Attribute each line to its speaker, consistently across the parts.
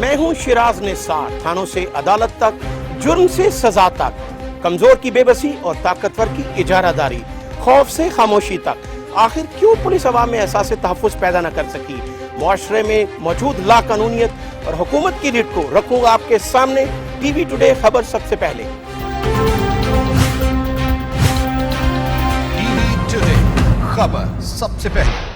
Speaker 1: میں ہوں شیراز نثار، تھانوں سے عدالت تک، جرم سے سزا تک، کمزور کی بے بسی اور طاقتور کی اجارہ داری، خوف سے خاموشی تک، آخر کیوں پولیس عوام میں احساس تحفظ پیدا نہ کر سکی؟ معاشرے میں موجود لا قانونیت اور حکومت کی ریٹ کو رکھوں گا آپ کے سامنے۔ ٹی وی ٹوڈے خبر سب سے پہلے۔
Speaker 2: ٹی وی ٹوڈے خبر سب سے پہلے۔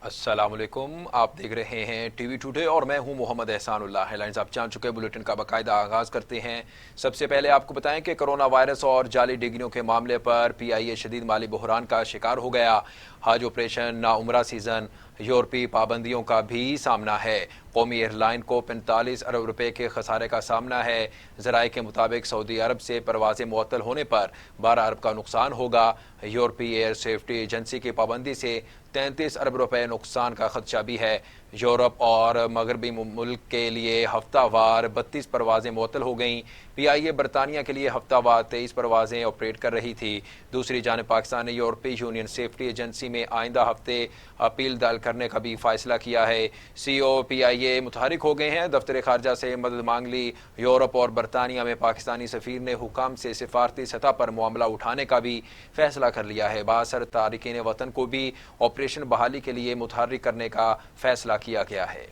Speaker 3: السلام علیکم، آپ دیکھ رہے ہیں ٹی وی ٹوڈے اور میں ہوں محمد احسان اللہ۔ ہیڈ لائنز آپ جان چکے، بلیٹن کا باقاعدہ آغاز کرتے ہیں۔ سب سے پہلے آپ کو بتائیں کہ کرونا وائرس اور جعلی ڈگریوں کے معاملے پر پی آئی اے شدید مالی بحران کا شکار ہو گیا۔ حج آپریشن، ناعمرہ سیزن، یورپی پابندیوں کا بھی سامنا ہے۔ قومی ایئر لائن کو 45 ارب روپے کے خسارے کا سامنا ہے۔ ذرائع کے مطابق سعودی عرب سے پروازیں معطل ہونے پر 12 ارب کا نقصان ہوگا۔ یورپی ایئر سیفٹی ایجنسی کی پابندی سے 33 ارب روپے نقصان کا خدشہ بھی ہے۔ یورپ اور مغربی ملک کے لیے ہفتہ وار 32 پروازیں معطل ہو گئیں۔ پی آئی اے برطانیہ کے لیے ہفتہ وار 23 پروازیں آپریٹ کر رہی تھی۔ دوسری جانب پاکستان نے یورپی یونین سیفٹی ایجنسی میں آئندہ ہفتے اپیل دائر کرنے کا بھی فیصلہ کیا ہے۔ سی او پی آئی اے متحرک ہو گئے ہیں۔ دفتر خارجہ سے مدد مانگ لی۔ یورپ اور برطانیہ میں پاکستانی سفیر نے حکام سے سفارتی سطح پر معاملہ اٹھانے کا بھی فیصلہ کر لیا ہے۔ بااثر تارکین وطن کو بھی آپریشن بحالی کے لیے متحرک کرنے کا فیصلہ کیا گیا ہے۔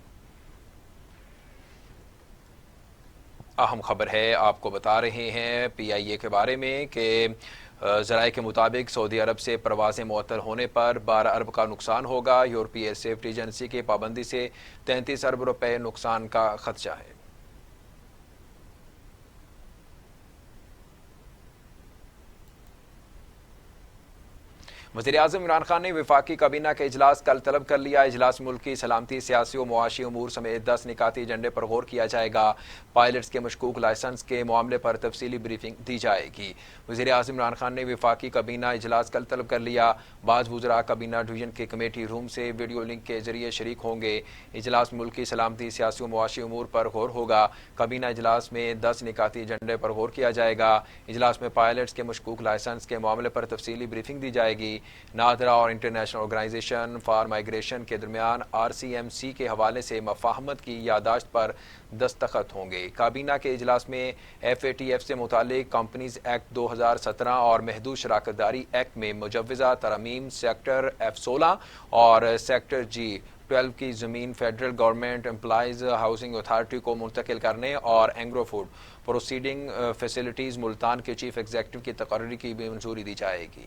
Speaker 3: اہم خبر ہے، آپ کو بتا رہے ہیں پی آئی اے کے بارے میں کہ ذرائع کے مطابق سعودی عرب سے پروازیں معطل ہونے پر 12 ارب کا نقصان ہوگا۔ یورپی ایئر سیفٹی ایجنسی کی پابندی سے 33 ارب روپے نقصان کا خدشہ ہے۔ وزیراعظم عمران خان نے وفاقی کابینہ کا اجلاس کل طلب کر لیا۔ اجلاس میں ملکی سلامتی، سیاسی و معاشی امور سمیت 10 نکاتی ایجنڈے پر غور کیا جائے گا۔ پائلٹس کے مشکوک لائسنس کے معاملے پر تفصیلی بریفنگ دی جائے گی۔ وزیراعظم عمران خان نے وفاقی کابینہ اجلاس کل طلب کر لیا۔ بعض وزراء کابینہ ڈویژن کے کمیٹی روم سے ویڈیو لنک کے ذریعے شریک ہوں گے۔ اجلاس میں ملکی سلامتی، سیاسی و معاشی امور پر غور ہوگا۔ کابینہ اجلاس میں 10 نکاتی ایجنڈے پر غور کیا جائے گا۔ اجلاس میں پائلٹس کے مشکوک لائسنس کے معاملے پر تفصیلی بریفنگ دی جائے گی۔ نادرا اور انٹرنیشنل آرگنائزیشن فار مائیگریشن کے درمیان آر سی ایم سی کے حوالے سے مفاہمت کی یادداشت پر دستخط ہوں گے۔ کابینہ کے اجلاس میں ایف اے ٹی ایف سے متعلق کمپنیز ایکٹ 2017 اور محدود شراکت داری ایکٹ میں مجوزہ ترامیم سیکٹر F16 اور سیکٹر G12 کی زمین federal government employees housing authority کو منتقل کرنے اور Engro food proceeding facilities Multan کے چیف ایگزیکٹو کی تقرری کی بھی منظوری دی جائے گی۔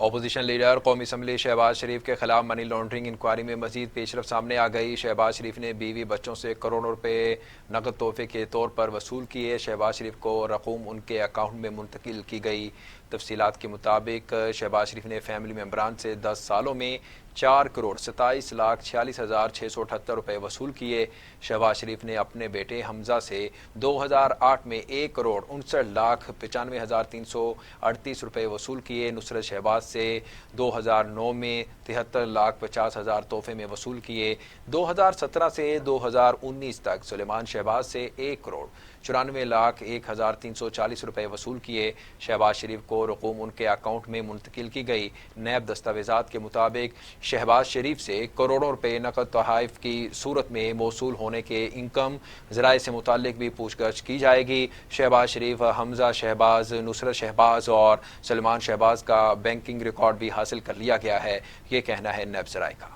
Speaker 3: اپوزیشن لیڈر قومی اسمبلی شہباز شریف کے خلاف منی لانڈرنگ انکوائری میں مزید پیش رفت سامنے آ گئی۔ شہباز شریف نے بیوی بچوں سے کروڑوں روپے نقد تحفے کے طور پر وصول کیے۔ شہباز شریف کو رقوم ان کے اکاؤنٹ میں منتقل کی گئی۔ تفصیلات کے مطابق شہباز شریف نے فیملی ممبران سے 10 سالوں میں 4,27,46,678 روپے وصول کیے۔ شہباز شریف نے اپنے بیٹے حمزہ سے 2008 میں 1,59,95,338 روپے وصول کیے۔ نصرت شہباز سے 2009 میں 73,50,000 تحفے میں وصول کیے۔ 2017 سے 2019 تک سلیمان شہباز سے 1,94,01,340 روپے وصول کیے۔ شہباز شریف کو رقوم ان کے اکاؤنٹ میں منتقل کی گئی۔ نیب دستاویزات کے مطابق شہباز شریف سے کروڑوں روپے نقد تحائف کی صورت میں موصول ہونے کے انکم ذرائع سے متعلق بھی پوچھ گچھ کی جائے گی۔ شہباز شریف، حمزہ شہباز، نصرت شہباز اور سلمان شہباز کا بینکنگ ریکارڈ بھی حاصل کر لیا گیا ہے، یہ کہنا ہے نیب ذرائع کا۔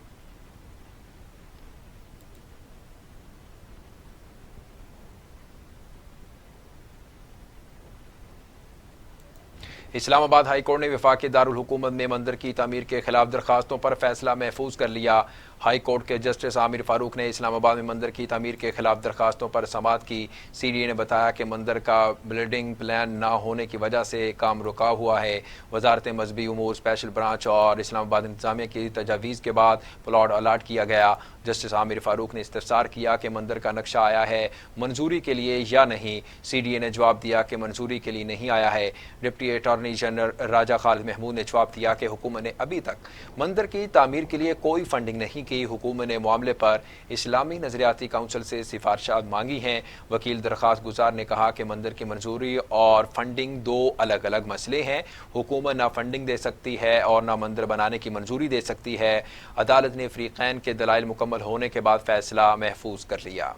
Speaker 3: اسلام آباد ہائی کورٹ نے وفاقی دارالحکومت میں مندر کی تعمیر کے خلاف درخواستوں پر فیصلہ محفوظ کر لیا۔ ہائی کورٹ کے جسٹس عامر فاروق نے اسلام آباد میں مندر کی تعمیر کے خلاف درخواستوں پر سماعت کی۔ سی ڈی اے نے بتایا کہ مندر کا بلڈنگ پلان نہ ہونے کی وجہ سے کام رکا ہوا ہے۔ وزارت مذہبی امور اسپیشل برانچ اور اسلام آباد انتظامیہ کی تجاویز کے بعد پلاٹ الاٹ کیا گیا۔ جسٹس عامر فاروق نے استفسار کیا کہ مندر کا نقشہ آیا ہے منظوری کے لیے یا نہیں۔ سی ڈی اے نے جواب دیا کہ منظوری کے لیے نہیں آیا ہے۔ ڈپٹی اٹارنی اٹارنی جنرل راجہ خالد محمود نے جواب دیا کہ حکومت نے ابھی تک مندر کی تعمیر کے لیے کوئی فنڈنگ نہیں کی۔ حکومت نے معاملے پر اسلامی نظریاتی کونسل سے سفارشات مانگی ہیں۔ وکیل درخواست گزار نے کہا کہ مندر کی منظوری اور فنڈنگ دو الگ الگ مسئلے ہیں۔ حکومت نہ فنڈنگ دے سکتی ہے اور نہ مندر بنانے کی منظوری دے سکتی ہے۔ عدالت نے فریقین کے دلائل مکمل ہونے کے بعد فیصلہ محفوظ کر لیا۔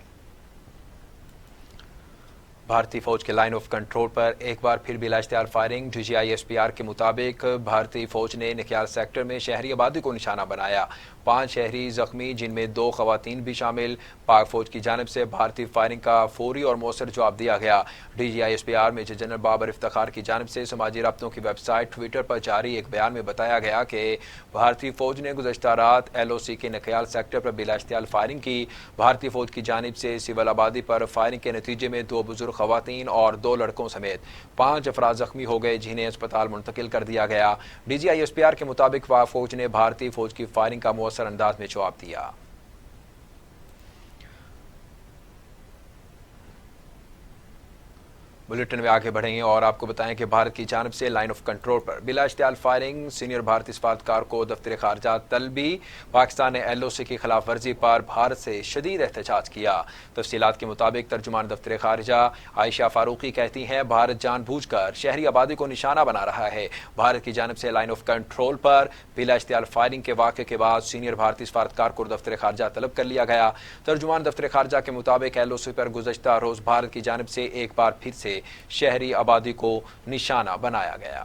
Speaker 3: بھارتی فوج کے لائن آف کنٹرول پر ایک بار پھر بلا اشتعال فائرنگ۔ DGI-SPR کے مطابق بھارتی فوج نے نکیال سیکٹر میں شہری آبادی کو نشانہ بنایا۔ 5 شہری زخمی جن میں 2 خواتین بھی شامل۔ پاک فوج کی جانب سے بھارتی فائرنگ کا فوری اور مؤثر جواب دیا گیا۔ DGI-SPR major general Babar Iftikhar کی جانب سے سماجی رابطوں کی ویب سائٹ ٹویٹر پر جاری ایک بیان میں بتایا گیا کہ بھارتی فوج نے گزشتہ رات LOC کے نکیال سیکٹر پر بلا اشتعال فائرنگ کی۔ بھارتی فوج کی جانب سے سول آبادی پر فائرنگ کے نتیجے میں 2 بزرگ خواتین اور 2 لڑکوں سمیت 5 افراد زخمی ہو گئے جنہیں اسپتال منتقل کر دیا گیا۔ DGI-SPR کے مطابق پاک فوج نے بھارتی فوج کی فائرنگ کا مؤثر انداز میں جواب دیا۔ بلیٹن میں آگے بڑھیں اور آپ کو بتائیں کہ بھارت کی جانب سے لائن آف کنٹرول پر بلا اشتعال فائرنگ، سینئر بھارتی سفارتکار کو دفتر خارجہ طلبی۔ پاکستان نے LOC کی خلاف ورزی پر بھارت سے شدید احتجاج کیا۔ تفصیلات کے مطابق ترجمان دفتر خارجہ عائشہ فاروقی کہتی ہیں بھارت جان بوجھ کر شہری آبادی کو نشانہ بنا رہا ہے۔ بھارت کی جانب سے لائن آف کنٹرول پر بلا اشتعال فائرنگ کے واقعے کے بعد سینئر بھارتی سفارتکار کو دفتر خارجہ طلب کر لیا گیا۔ ترجمان دفتر خارجہ کے مطابق LOC پر گزشتہ روز بھارت کی جانب سے ایک بار پھر سے شہری آبادی کو نشانہ بنایا گیا۔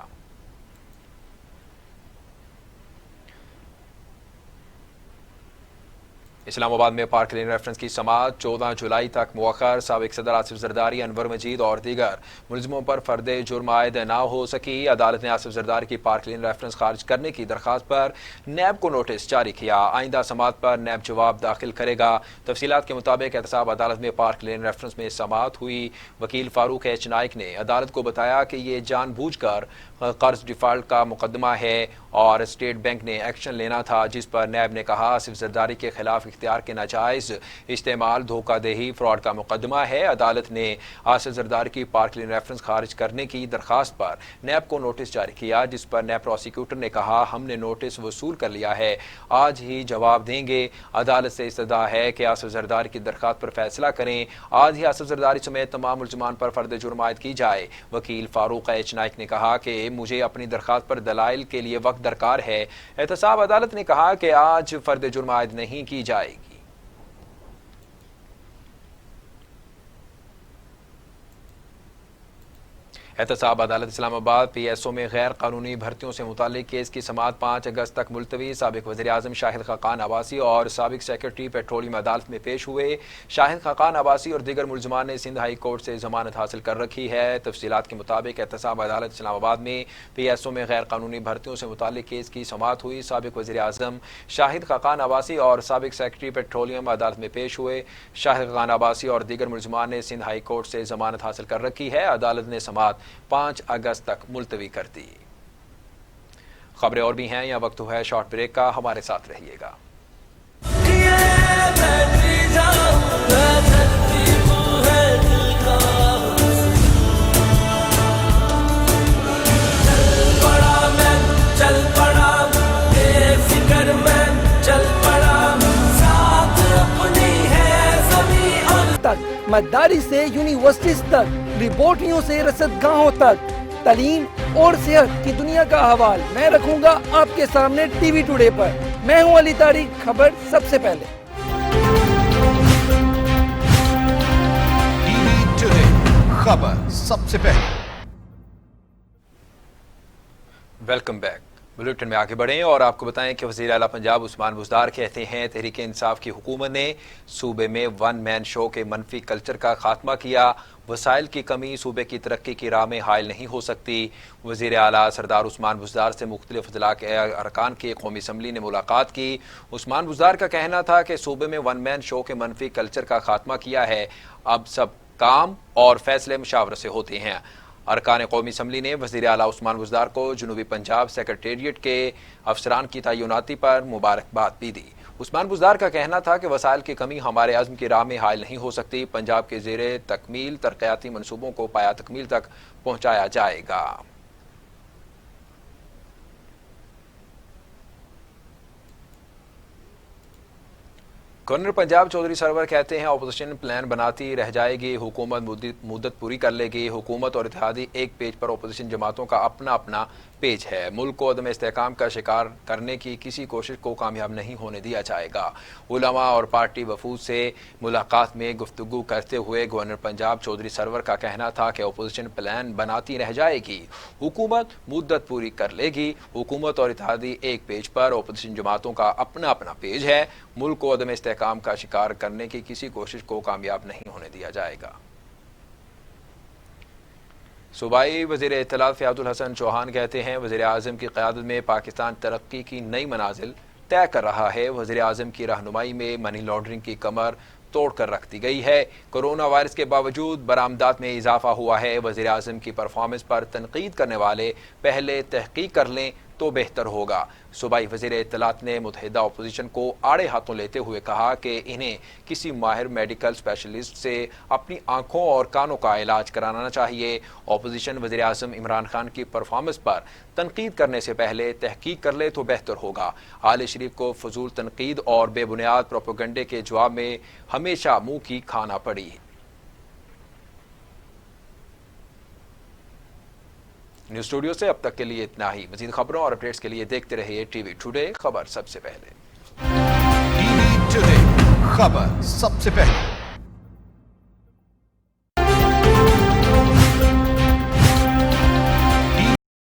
Speaker 3: اسلام آباد میں پارک لین ریفرنس کی سماعت 14 جولائی تک مؤخر۔ سابق صدر آصف زرداری، انور مجید اور دیگر ملزموں پر فرد جرم عائد نہ ہو سکی۔ عدالت نے آصف زرداری کی پارک لین ریفرنس خارج کرنے کی درخواست پر نیب کو نوٹس جاری کیا۔ آئندہ سماعت پر نیب جواب داخل کرے گا۔ تفصیلات کے مطابق احتساب عدالت میں پارک لین ریفرنس میں سماعت ہوئی۔ وکیل فاروق ایچ نائک نے عدالت کو بتایا کہ یہ جان بوجھ کر قرض ڈیفالٹ کا مقدمہ ہے اور اسٹیٹ بینک نے ایکشن لینا تھا، جس پر نیب نے کہا آصف زرداری کے خلاف اختیار کے ناجائز استعمال، دھوکہ دہی، فراڈ کا مقدمہ ہے۔ عدالت نے آصف زرداری کی پارک لین ریفرنس خارج کرنے کی درخواست پر نیب کو نوٹس جاری کیا، جس پر نیب پروسیکیوٹر نے کہا ہم نے نوٹس وصول کر لیا ہے، آج ہی جواب دیں گے۔ عدالت سے استدعا ہے کہ آصف زرداری کی درخواست پر فیصلہ کریں، آج ہی آصف زرداری سمیت تمام ملزمان پر فرد جرم عائد کی جائے۔ وکیل فاروق ایچ نائک نے کہا کہ مجھے اپنی درخواست پر دلائل کے لیے وقت درکار ہے۔ احتساب عدالت نے کہا کہ آج فرد جرم عائد نہیں کی جائے گی۔ احتساب عدالت اسلام آباد PSO میں غیر قانونی بھرتیوں سے متعلق کیس کی سماعت 5 اگست تک ملتوی۔ سابق وزیر اعظم شاہد خاقان عباسی اور سابق سیکرٹری پیٹرولیم عدالت میں پیش ہوئے۔ شاہد خاقان عباسی اور دیگر ملزمان نے سندھ ہائی کورٹ سے ضمانت حاصل کر رکھی ہے۔ تفصیلات کے مطابق احتساب عدالت اسلام آباد میں PSO میں غیر قانونی بھرتیوں سے متعلق کیس کی سماعت ہوئی۔ سابق وزیر اعظم شاہد خاقان عباسی اور سابق سیکرٹری پیٹرولیم عدالت میں پیش ہوئے۔ شاہد خاقان عباسی اور دیگر ملزمان نے سندھ ہائی کورٹ سے ضمانت حاصل کر رکھی ہے۔ عدالت نے سماعت 5 اگست تک ملتوی کر دی۔ خبریں اور بھی ہیں، یا وقت ہے شارٹ بریک کا، ہمارے ساتھ رہیے گا۔
Speaker 4: مدارس سے یونیورسٹیز تک، لیبارٹریوں سے رصد گاہوں تک، تعلیم اور صحت کی دنیا کا احوال میں رکھوں گا آپ کے سامنے TV ٹوڈے پر۔ میں ہوں علی طارق، خبر سب سے پہلے۔
Speaker 2: TV ٹوڈے، خبر سب سے پہلے۔
Speaker 3: Welcome back. بلیٹن میں آگے بڑھیں اور آپ کو بتائیں کہ وزیر اعلیٰ پنجاب عثمان بزدار کہتے ہیں تحریک انصاف کی حکومت نے صوبے میں ون مین شو کے منفی کلچر کا خاتمہ کیا۔ وسائل کی کمی صوبے کی ترقی کی راہ میں حائل نہیں ہو سکتی۔ وزیر اعلیٰ سردار عثمان بزدار سے مختلف اضلاع کے ارکان کی قومی اسمبلی نے ملاقات کی۔ عثمان بزدار کا کہنا تھا کہ صوبے میں ون مین شو کے منفی کلچر کا خاتمہ کیا ہے، اب سب کام اور فیصلے مشاورت سے ہوتے ہیں۔ ارکان قومی اسمبلی نے وزیر اعلیٰ عثمان بزدار کو جنوبی پنجاب سیکرٹریٹ کے افسران کی تعیناتی پر مبارکباد بھی دی۔ عثمان بزدار کا کہنا تھا کہ وسائل کی کمی ہمارے عزم کی راہ میں حائل نہیں ہو سکتی۔ پنجاب کے زیر تکمیل ترقیاتی منصوبوں کو پایہ تکمیل تک پہنچایا جائے گا۔ گورنر پنجاب چودھری سرور کہتے ہیں اپوزیشن پلان بناتی رہ جائے گی، حکومت مدت پوری کر لے گی۔ حکومت اور اتحادی ایک پیج پر، اپوزیشن جماعتوں کا اپنا اپنا پیج ہے۔ ملک کو عدم استحکام کا شکار کرنے کی کسی کوشش کو کامیاب نہیں ہونے دیا جائے گا۔ علماء اور پارٹی وفود سے ملاقات میں گفتگو کرتے ہوئے گورنر پنجاب چودھری سرور کا کہنا تھا کہ اپوزیشن پلان بناتی رہ جائے گی، حکومت مدت پوری کر لے گی۔ حکومت اور اتحادی ایک پیج پر، اپوزیشن جماعتوں کا اپنا اپنا پیج ہے۔ ملک کو عدم استحکام کا شکار کرنے کی کسی کوشش کو کامیاب نہیں ہونے دیا جائے گا۔ صوبائی وزیر اطلاعات فیاض الحسن چوہان کہتے ہیں وزیر اعظم کی قیادت میں پاکستان ترقی کی نئی منازل طے کر رہا ہے۔ وزیر اعظم کی رہنمائی میں منی لانڈرنگ کی کمر توڑ کر رکھ دی گئی ہے۔ کرونا وائرس کے باوجود برآمدات میں اضافہ ہوا ہے۔ وزیر اعظم کی پرفارمنس پر تنقید کرنے والے پہلے تحقیق کر لیں تو بہتر ہوگا۔ صوبائی وزیر اطلاعات نے متحدہ اپوزیشن کو آڑے ہاتھوں لیتے ہوئے کہا کہ انہیں کسی ماہر میڈیکل اسپیشلسٹ سے اپنی آنکھوں اور کانوں کا علاج کرانا چاہیے۔ اپوزیشن وزیر اعظم عمران خان کی پرفارمنس پر تنقید کرنے سے پہلے تحقیق کر لے تو بہتر ہوگا۔ آل شریف کو فضول تنقید اور بے بنیاد پروپیگنڈے کے جواب میں ہمیشہ منہ کی کھانا پڑی۔ نیوز اسٹوڈیو سے اب تک کے لیے اتنا ہی۔ مزید خبروں اور اپڈیٹس کے لیے دیکھتے رہیے ٹی وی ٹوڈے، خبر سب سے پہلے۔
Speaker 2: ٹی وی ٹوڈے، خبر سب سے پہلے۔